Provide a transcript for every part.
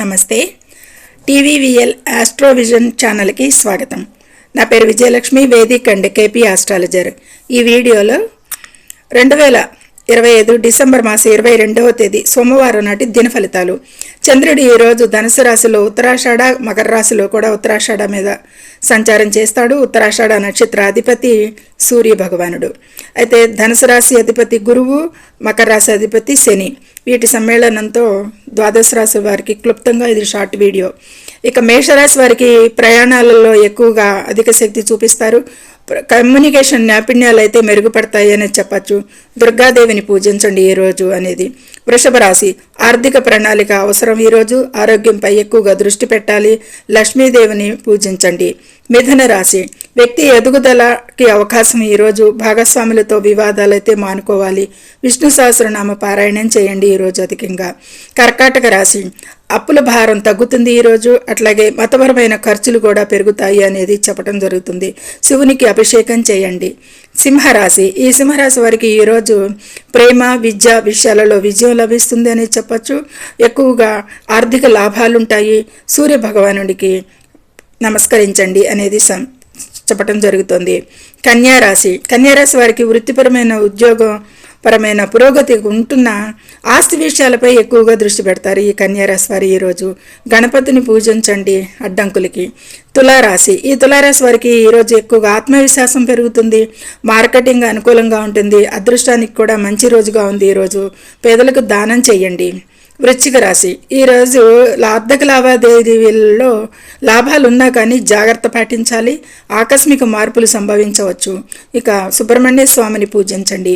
నమస్తే. టీవీవీఎల్ ఆస్ట్రోవిజన్ ఛానల్కి స్వాగతం. నా పేరు Vijayalakshmi, Vedic and KP astrologer. ఈ వీడియోలో 2025 డిసెంబర్ మాసం 22వ తేదీ సోమవారం నాటి దిన ఫలితాలు. చంద్రుడు ఈరోజు ధనుసు రాశిలో ఉత్తరాషాఢ, మకర రాశిలో కూడా ఉత్తరాషాఢ మీద సంచారం చేస్తాడు. ఉత్తరాషాఢ నక్షత్రాధిపతి సూర్య భగవానుడు. అయితే ధనుసు రాశి అధిపతి గురువు, మకర రాశి అధిపతి శని. వీటి సమ్మేళనంతో ద్వాదశ రాశి వారికి క్లుప్తంగా ఇది షార్ట్ వీడియో. ఇక మేషరాశి వారికి ప్రయాణాలలో ఎక్కువగా అధిక శక్తి చూపిస్తారు. కమ్యూనికేషన్ నైపుణ్యాలు అయితే మెరుగుపడతాయి అనేది చెప్పచ్చు. దుర్గాదేవిని పూజించండి ఈరోజు అనేది. వృషభ రాశి ఆర్థిక ప్రణాళిక అవసరం. ఈరోజు ఆరోగ్యంపై ఎక్కువగా దృష్టి పెట్టాలి. లక్ష్మీదేవిని పూజించండి. మిథున రాశి వ్యక్తి ఎదుగుదలకి అవకాశం. ఈరోజు భాగస్వాములతో వివాదాలు అయితే మానుకోవాలి. విష్ణు సహస్రనామ పారాయణం చేయండి ఈరోజు అధికంగా. కర్కాటక రాశి అప్పుల భారం తగ్గుతుంది ఈరోజు. అట్లాగే మతపరమైన ఖర్చులు కూడా పెరుగుతాయి అనేది చెప్పడం జరుగుతుంది. శివునికి అభిషేకం చేయండి. సింహరాశి ఈ సింహరాశి వారికి ఈరోజు ప్రేమ, విద్య విషయాలలో విజయం లభిస్తుంది అని చెప్పచ్చు. ఎక్కువగా ఆర్థిక లాభాలుంటాయి. సూర్య భగవానుడికి నమస్కరించండి అనేది చెప్పడం జరుగుతుంది. కన్యారాశి వారికి వృత్తిపరమైన ఉద్యోగపరమైన పురోగతి ఉంటున్న ఆస్తి విషయాలపై ఎక్కువగా దృష్టి పెడతారు. ఈ కన్యారాశి వారు ఈరోజు గణపతిని పూజించండి అడ్డంకులకి. తులారాశి ఈ తులారాశి వారికి ఈరోజు ఎక్కువగా ఆత్మవిశ్వాసం పెరుగుతుంది. మార్కెటింగ్ అనుకూలంగా ఉంటుంది. అదృష్టానికి కూడా మంచి రోజుగా ఉంది. ఈరోజు పేదలకు దానం చేయండి. వృశ్చిక రాశి ఈరోజు ఆర్థిక లావాదేవీలలో లాభాలు ఉన్నా కానీ జాగ్రత్త పాటించాలి. ఆకస్మిక మార్పులు సంభవించవచ్చు. ఇక సుబ్రహ్మణ్య స్వామిని పూజించండి.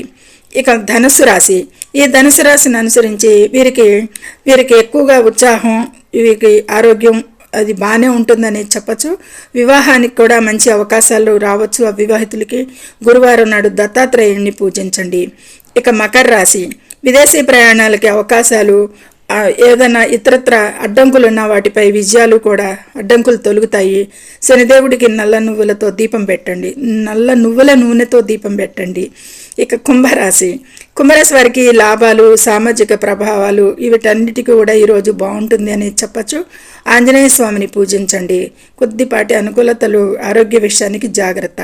ఇక ధనుసు రాశి ఈ ధనుసు రాశిని అనుసరించి వీరికి ఎక్కువగా ఉత్సాహం, వీరికి ఆరోగ్యం అది బాగానే ఉంటుందని చెప్పచ్చు. వివాహానికి కూడా మంచి అవకాశాలు రావచ్చు అవివాహితులకి. గురువారం నాడు దత్తాత్రేయుడిని పూజించండి. ఇక మకర రాశి విదేశీ ప్రయాణాలకి అవకాశాలు, ఏదైనా ఇతరత్ర అడ్డంకులు ఉన్న వాటిపై విజయాలు కూడా అడ్డంకులు తొలుగుతాయి. శనిదేవుడికి నల్ల నువ్వుల నూనెతో దీపం పెట్టండి. ఇక కుంభరాశి వారికి లాభాలు, సామాజిక ప్రభావాలు వీటన్నిటికీ కూడా ఈరోజు బాగుంటుంది అని చెప్పచ్చు. ఆంజనేయ స్వామిని పూజించండి. కొద్దిపాటి అనుకూలతలు, ఆరోగ్య విషయానికి జాగ్రత్త.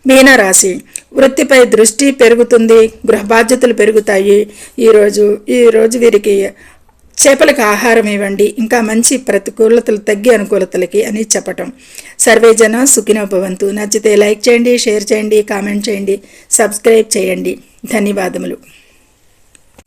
మీనరాశి వృత్తిపై దృష్టి పెరుగుతుంది. గృహ బాధ్యతలు పెరుగుతాయి. ఈరోజు వీరికి చేపలకు ఆహారం ఇవ్వండి. ఇంకా మంచి ప్రతికూలతలు తగ్గి అనుకూలతలకి అని చెప్పటం. సర్వేజన సుఖినో భవంతు. నచ్చితే లైక్ చేయండి, షేర్ చేయండి, కామెంట్ చేయండి, సబ్స్క్రైబ్ చేయండి. ధన్యవాదములు.